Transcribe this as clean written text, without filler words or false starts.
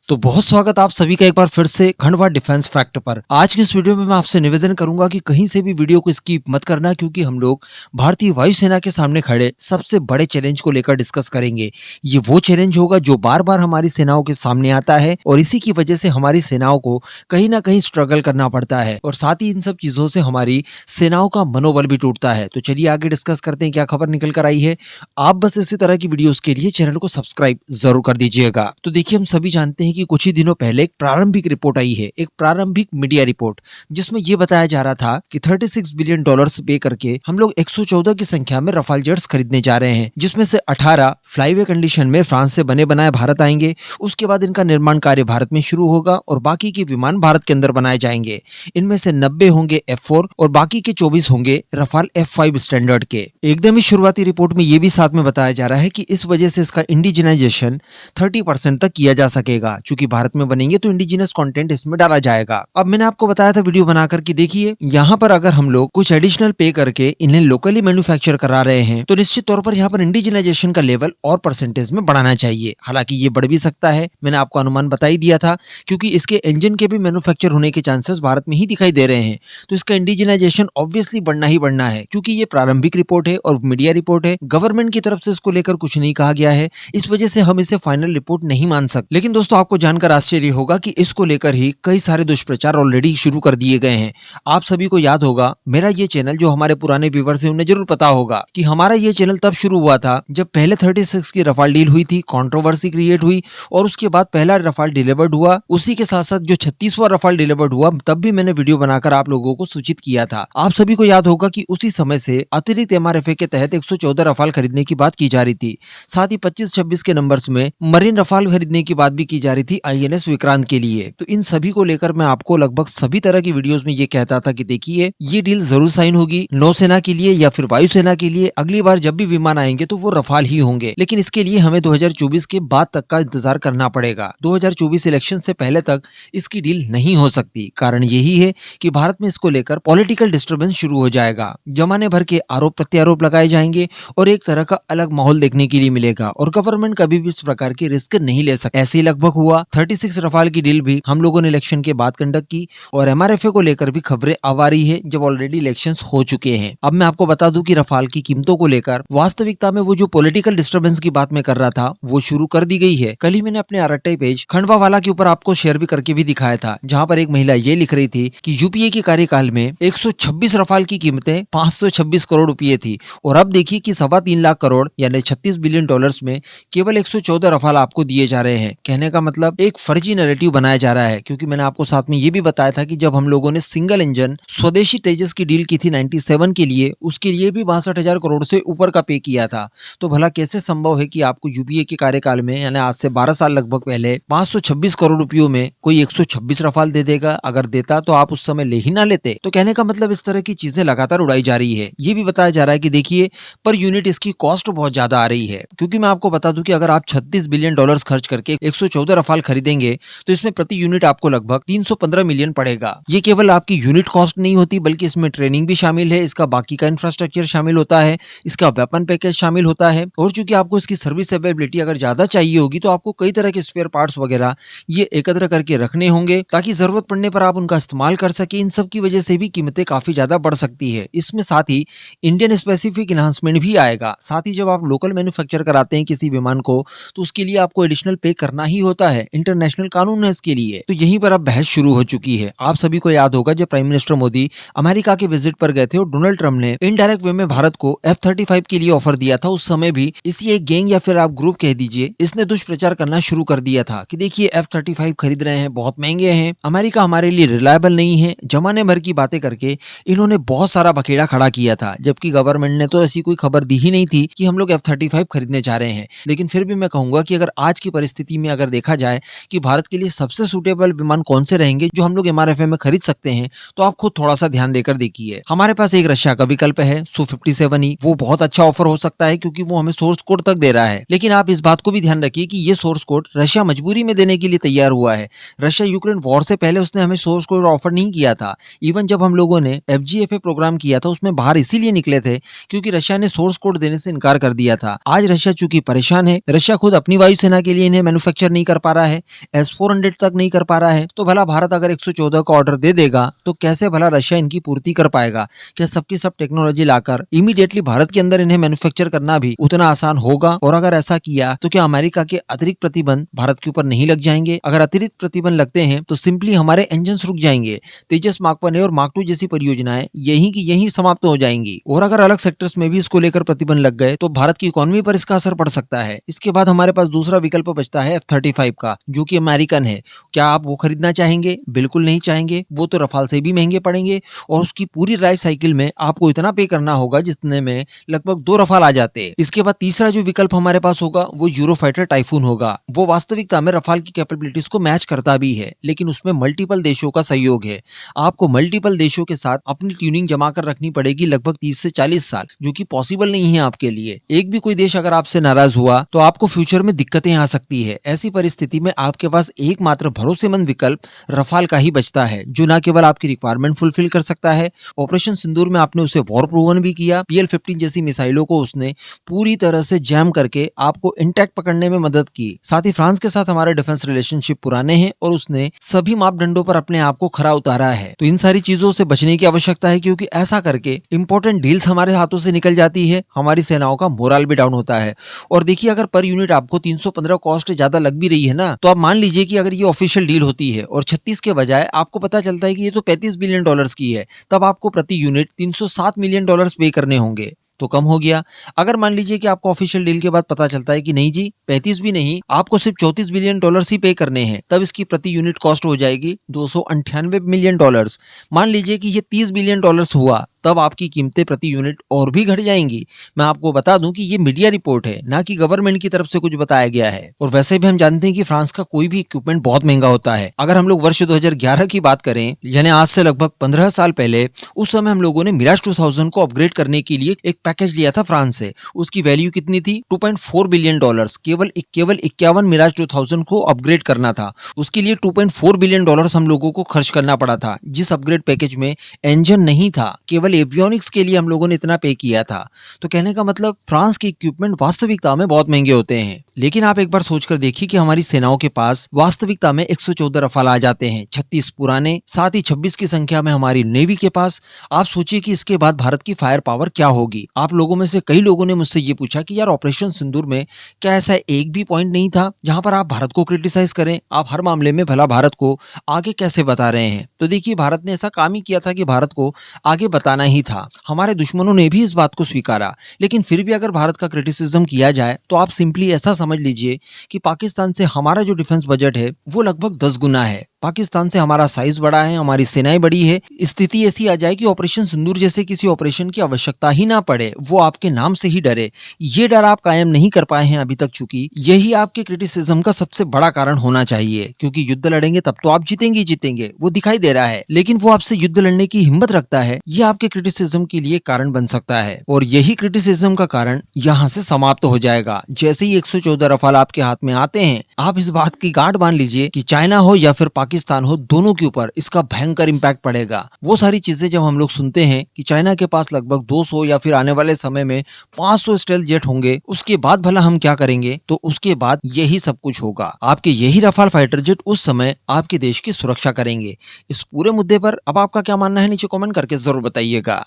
तो बहुत स्वागत आप सभी का एक बार फिर से खंडवा डिफेंस फैक्ट पर। आज की इस वीडियो में मैं आपसे निवेदन करूंगा कि कहीं से भी वीडियो को स्किप मत करना, क्योंकि हम लोग भारतीय वायुसेना के सामने खड़े सबसे बड़े चैलेंज को लेकर डिस्कस करेंगे। ये वो चैलेंज होगा जो बार बार हमारी सेनाओं के सामने आता है और इसी की वजह से हमारी सेनाओं को कहीं ना कहीं स्ट्रगल करना पड़ता है और साथ ही इन सब चीजों से हमारी सेनाओं का मनोबल भी टूटता है। तो चलिए आगे डिस्कस करते हैं क्या खबर निकल कर आई है। आप बस इसी तरह की वीडियोस के लिए चैनल को सब्सक्राइब जरूर कर दीजिएगा। तो देखिए, हम सभी जानते हैं कि कुछ ही दिनों पहले एक प्रारंभिक रिपोर्ट आई है, एक प्रारंभिक मीडिया रिपोर्ट, जिसमें यह बताया जा रहा था कि 36 बिलियन डॉलर्स पे करके हम लोग 114 की संख्या में रफाल जेट्स खरीदने जा रहे हैं, जिसमें से 18 फ्लाईवे कंडीशन में फ्रांस से बने बनाए भारत आएंगे। उसके बाद इनका निर्माण कार्य भारत में शुरू होगा और बाकी के विमान भारत के अंदर बनाए जाएंगे। इनमें से 90 होंगे F4 और बाकी के 24 होंगे रफाल F5 स्टैंडर्ड के। एकदम ही शुरुआती रिपोर्ट में यह भी साथ में बताया जा रहा है कि इस वजह से इसका इंडिजिनाइजेशन 30% तक किया जा सकेगा। चूंकि भारत में बनेंगे तो इंडिजिनस कंटेंट इसमें डाला जाएगा। अब मैंने आपको बताया था वीडियो बनाकर कि देखिए, यहाँ पर अगर हम लोग कुछ एडिशनल पे करके इन्हें लोकली मैन्युफैक्चर करा रहे हैं तो निश्चित तौर पर यहाँ पर इंडिजिनाइजेशन का लेवल और परसेंटेज में बढ़ाना चाहिए। हालांकि ये बढ़ भी सकता है, मैंने आपको अनुमान बता ही दिया था, क्योंकि इसके इंजन के भी मैन्युफैक्चर होने के चांसेस भारत में ही दिखाई दे रहे हैं। तो इसका इंडिजिनाइजेशन ऑब्वियसली बढ़ना ही बढ़ना है, क्योंकि ये प्रारंभिक रिपोर्ट है और मीडिया रिपोर्ट है। गवर्नमेंट की तरफ से इसको लेकर कुछ नहीं कहा गया है, इस वजह से हम इसे फाइनल रिपोर्ट नहीं मान सकते। लेकिन दोस्तों, आपको जानकर आश्चर्य होगा कि इसको लेकर ही कई सारे दुष्प्रचार ऑलरेडी शुरू कर दिए गए हैं। आप सभी को याद होगा, मेरा ये चैनल, जो हमारे पुराने व्यूअर्स हैं उन्हें जरूर पता होगा कि हमारा ये चैनल तब शुरू हुआ था जब पहले 36 की रफाल डील हुई थी, कंट्रोवर्सी क्रिएट हुई और उसके बाद पहला रफाल डिलीवर्ड हुआ। उसी के साथ साथ जो 36वां रफाल डिलीवर्ड हुआ, तब भी मैंने वीडियो बनाकर आप लोगों को सूचित किया था। आप सभी को याद होगा कि उसी समय से अतिरिक्त MRFA के तहत 114 रफाल खरीदने की बात की जा रही थी। साथ ही 25-26 के नंबर्स में मरीन रफाल खरीदने की बात भी की जा रही थी INS विक्रांत के लिए। तो इन सभी को लेकर मैं आपको लगभग सभी तरह की वीडियोस में ये कहता था कि देखिए, ये डील जरूर साइन होगी नौसेना के लिए या फिर वायुसेना के लिए। अगली बार जब भी विमान आएंगे तो वो रफाल ही होंगे, लेकिन इसके लिए हमें 2024 के बाद तक का इंतजार करना पड़ेगा। 2024 इलेक्शन से पहले तक इसकी डील नहीं हो सकती। कारण यही है कि भारत में इसको लेकर पॉलिटिकल डिस्टर्बेंस शुरू हो जाएगा, जमाने भर के आरोप प्रत्यारोप लगाए जाएंगे और एक तरह का अलग माहौल देखने के लिए मिलेगा और गवर्नमेंट कभी भी इस प्रकार की रिस्क नहीं ले सकती। ऐसे ही लगभग हुआ। 36 रफाल की डील भी हम लोगों ने इलेक्शन के बाद कंडक्ट की और MRFA को लेकर भी खबरें आ रही है, जब ऑलरेडी इलेक्शंस हो चुके हैं। अब मैं आपको बता दूं कि रफाल की कीमतों को लेकर वास्तविकता में वो जो पॉलिटिकल डिस्टर्बेंस की बात मैं कर रहा था वो शुरू कर दी गई है। कल ही मैंने अपने RTI पेज खंडवा वाला के ऊपर आपको शेयर भी करके भी दिखाया था, जहां पर एक महिला ये लिख रही थी कि UPA के कार्यकाल में 126 रफाल की कीमतें 526 करोड़ रुपये थी और अब देखिए कि 3.25 लाख करोड़ यानी 36 बिलियन डॉलर्स में केवल 114 रफाल आपको दिए जा रहे हैं। कहने का मतलब एक फर्जी नैरेटिव बनाया जा रहा है, क्योंकि मैंने आपको साथ में ये भी बताया था कि जब हम लोगों ने सिंगल इंजन स्वदेशी तेजस की डील की थी 97 के लिए, उसके लिए भी 62,000 करोड़ से ऊपर का पे किया था। तो भला कैसे संभव है कि आपको UPA के कार्यकाल में यानी आज से 12 साल लगभग पहले 526 करोड़ रुपयों में कोई 126 रफाल दे देगा? अगर देता तो आप उस समय ले ही ना लेते। तो कहने का मतलब इस तरह की चीजें लगातार उड़ाई जा रही है। ये भी बताया जा रहा है कि देखिए, पर यूनिट इसकी कॉस्ट बहुत ज्यादा आ रही है, क्योंकि मैं आपको बता दूं कि अगर आप 36 बिलियन डॉलर्स खर्च करके 114 रफाल खरीदेंगे तो इसमें प्रति यूनिट आपको लगभग 315 मिलियन पड़ेगा। ये केवल आपकी यूनिट कॉस्ट नहीं होती, बल्कि इसमें ट्रेनिंग भी शामिल है, इसका बाकी का इंफ्रास्ट्रक्चर शामिल होता है, इसका वेपन पैकेज शामिल होता है और चूंकि आपको इसकी सर्विस अवेलेबिलिटी अगर ज्यादा चाहिए होगी तो आपको कई तरह के स्पेयर पार्ट्स वगैरह ये एकत्र करके रखने होंगे, ताकि जरूरत पड़ने पर आप उनका इस्तेमाल कर सके। इन सब की वजह से भी कीमतें काफी ज्यादा बढ़ सकती है। इसमें साथ ही इंडियन स्पेसिफिक इन्हांसमेंट भी आएगा। साथ ही जब आप लोकल मैन्युफैक्चर कराते हैं किसी विमान को तो उसके लिए आपको एडिशनल पे करना ही होता है, इंटरनेशनल कानून है इसके लिए। तो यहीं पर अब बहस शुरू हो चुकी है। आप सभी को याद होगा जब प्राइम मिनिस्टर मोदी अमेरिका के विजिट पर गए थे और डोनाल्ड ट्रंप ने इनडायरेक्ट वे में भारत को F-35 के लिए ऑफर दिया था, उस समय भी इसी एक गैंग या फिर आप ग्रुप कह दीजिए, इसने दुष्प्रचार करना शुरू कर दिया था कि देखिए F-35 खरीद रहे हैं, बहुत महंगे हैं, अमेरिका हमारे लिए रिलायबल नहीं है। जमाने भर की बातें करके इन्होंने बहुत सारा बखेड़ा खड़ा किया था, जबकि गवर्नमेंट ने तो ऐसी कोई खबर दी ही नहीं थी कि हम लोग F-35 खरीदने जा रहे हैं। लेकिन फिर भी मैं कहूंगा कि अगर आज की परिस्थिति में अगर देखा जाए कि भारत के लिए सबसे सूटेबल विमान कौन से रहेंगे जो हम लोग MRFA में खरीद सकते हैं, तो आप खुद थोड़ा सा ध्यान देकर देखिए। हमारे पास एक रशिया का विकल्प है Su-57E, वो बहुत अच्छा ऑफर हो सकता है क्योंकि वो हमें सोर्स कोड तक दे रहा है। लेकिन आप इस बात को भी ध्यान रखिए कि ये सोर्स कोड रशिया मजबूरी में देने के लिए तैयार हुआ है। रशिया यूक्रेन वॉर से पहले उसने हमें सोर्स कोड ऑफर नहीं किया था। इवन जब हम लोगों ने FGFA प्रोग्राम किया था उसमें बाहर इसीलिए निकले थे क्योंकि रशिया ने सोर्स कोड देने से इनकार कर दिया था। आज रशिया चूंकि परेशान है, रशिया खुद अपनी वायुसेना के लिए इन्हें मैन्युफैक्चर नहीं कर पा रहा है, S-400 तक नहीं कर पा रहा है, तो भला भारत अगर 114 का ऑर्डर दे देगा तो कैसे भला रशिया इनकी पूर्ति कर पाएगा? क्या सबकी सब टेक्नोलॉजी लाकर इमीडिएटली भारत के अंदर इन्हें मैन्युफैक्चर करना भी उतना आसान होगा? और अगर ऐसा किया तो क्या अमेरिका के अतिरिक्त प्रतिबंध भारत के ऊपर नहीं लग जाएंगे? अगर अतिरिक्त प्रतिबंध लगते हैं तो सिंपली हमारे इंजन रुक जाएंगे, तेजस मार्क 1 और मार्क 2 जैसी परियोजनाएं यहीं की यहीं समाप्त हो जाएंगी। और अगर अलग सेक्टर्स में भी इसको लेकर प्रतिबंध लग गए तो भारत की इकोनॉमी पर इसका असर पड़ सकता है। इसके बाद हमारे पास दूसरा विकल्प बचता है F-35 का, जो कि अमेरिकन है। क्या आप वो खरीदना चाहेंगे? बिल्कुल नहीं चाहेंगे, वो तो रफाल से भी महंगे पड़ेंगे और उसकी पूरी लाइफ साइकिल में आपको इतना पे करना होगा जितने में लगभग 2 रफाल आ जाते। इसके बाद तीसरा जो विकल्प हमारे पास होगा वो यूरोफाइटर टाइफून होगा। वो वास्तविकता में रफाल की कैपेबिलिटीज को मैच करता भी है, लेकिन उसमें मल्टीपल देशों का सहयोग है। आपको मल्टीपल देशों के साथ अपनी ट्यूनिंग जमा कर रखनी पड़ेगी लगभग 30 से 40 साल, जो कि पॉसिबल नहीं है आपके लिए। एक भी कोई देश अगर आपसे नाराज हुआ तो आपको फ्यूचर में दिक्कतें आ सकती है। ऐसी परिस्थिति में आपके पास एकमात्र भरोसेमंद विकल्प रफाल का ही बचता है, जो न केवल आपकी रिक्वायरमेंट फुलफिल कर सकता है, ऑपरेशन सिंदूर में आपने उसे वॉर प्रूवन भी किया। PL-15 जैसी मिसाइलों को उसने पूरी तरह से जैम करके आपको इंटैक्ट पकड़ने में मदद की। साथ ही फ्रांस के साथ हमारे डिफेंस रिलेशनशिप पुराने हैं और उसने सभी मापदंडों पर अपने आप को खरा उतारा है। तो इन सारी चीजों से बचने की आवश्यकता है, क्योंकि ऐसा करके इंपॉर्टेंट डील्स हमारे हाथों से निकल जाती है, हमारी सेनाओं का मोरल भी डाउन होता है। और देखिए, अगर पर यूनिट आपको 315 कॉस्ट ज्यादा लग भी रही है ना, तो आप मान लीजिए कि अगर ये ऑफिशियल डील होती है और 36 के बजाय आपको पता चलता है कि ये तो 35 बिलियन डॉलर्स की है, तब आपको प्रति यूनिट 307 मिलियन डॉलर्स पे करने होंगे। तो कम हो गया। अगर मान लीजिए कि आपको ऑफिशियल डील के बाद पता चलता है कि नहीं जी, 35 भी नहीं, आपको सिर्फ 34 बिलियन डॉलर्स ही पे करने हैं, तब इसकी प्रति यूनिट कॉस्ट हो जाएगी 298 मिलियन डॉलर्स। मान लीजिए कि ये 30 बिलियन डॉलर्स हुआ, तब आपकी कीमतें प्रति यूनिट और भी घट जाएंगी। मैं आपको बता दूं कि ये मीडिया रिपोर्ट है, ना कि गवर्नमेंट की तरफ से कुछ बताया गया है। और वैसे भी हम जानते हैं कि फ्रांस का कोई भी इक्विपमेंट बहुत महंगा होता है। अगर हम लोग वर्ष 2011 की बात करें, यानी आज से लगभग 15 साल पहले, उस समय हम लोगों ने मिराज 2000 को अपग्रेड करने के लिए एक पैकेज लिया था फ्रांस से। उसकी वैल्यू कितनी थी? 2.4 बिलियन डॉलर्स। केवल 51 मिराज 2000 को अपग्रेड करना था। उसके लिए 2.4 बिलियन डॉलर्स हम लोगों को खर्च करना पड़ा था। जिस अपग्रेड पैकेज में इंजन नहीं था, केवल एवियोनिक्स के लिए हम लोगों ने इतना पे किया था। तो कहने का मतलब, फ्रांस के इक्विपमेंट वास्तविकता में बहुत महंगे होते हैं। लेकिन आप एक बार सोचकर देखिए कि हमारी सेनाओं के पास वास्तविकता में 114 रफाल आ जाते हैं, 36 पुराने, साथ ही 26 की संख्या में हमारी नेवी के पास। आप सोचिए कि इसके बाद भारत की फायर पावर क्या होगी। आप लोगों में से कई लोगों ने मुझसे ये पूछा कि यार, ऑपरेशन सिंदूर में क्या ऐसा एक भी पॉइंट नहीं था जहां पर आप भारत को क्रिटिसाइज करें? आप हर मामले में भला भारत को आगे कैसे बता रहे हैं? तो देखिए, भारत ने ऐसा काम ही किया था कि भारत को आगे बताना ही था। हमारे दुश्मनों ने भी इस बात को स्वीकारा। लेकिन फिर भी अगर भारत का क्रिटिसिज्म किया जाए तो आप सिंपली ऐसा समझ लीजिए कि पाकिस्तान से हमारा जो डिफेंस बजट है वो लगभग 10 गुना है। पाकिस्तान से हमारा साइज बड़ा है, हमारी सेनाएं बड़ी है। स्थिति ऐसी आ जाए कि ऑपरेशन सिंदूर जैसे किसी ऑपरेशन की आवश्यकता ही ना पड़े, वो आपके नाम से ही डरे। ये डर आप कायम नहीं कर पाए हैं अभी तक, चूंकि यही आपके क्रिटिसिज्म का सबसे बड़ा कारण होना चाहिए। क्योंकि युद्ध लड़ेंगे तब तो आप जीतेंगे ही जीतेंगे, वो दिखाई दे रहा है। लेकिन वो आपसे युद्ध लड़ने की हिम्मत रखता है, ये आपके क्रिटिसिज्म के लिए कारण बन सकता है। और यही क्रिटिसिज्म का कारण यहाँ से समाप्त हो जाएगा जैसे ही 114 रफाल आपके हाथ में आते हैं। आप इस बात की गांठ बांध लीजिए कि चाइना हो या फिर पाकिस्तान हो, दोनों के ऊपर इसका भयंकर इंपैक्ट पड़ेगा। वो सारी चीजें जब हम लोग सुनते हैं कि चाइना के पास लगभग 200 या फिर आने वाले समय में 500 स्टेल्थ जेट होंगे, उसके बाद भला हम क्या करेंगे? तो उसके बाद यही सब कुछ होगा। आपके यही रफाल फाइटर जेट उस समय आपके देश की सुरक्षा करेंगे। इस पूरे मुद्दे पर अब आपका क्या मानना है, नीचे कमेंट करके जरूर बताइएगा।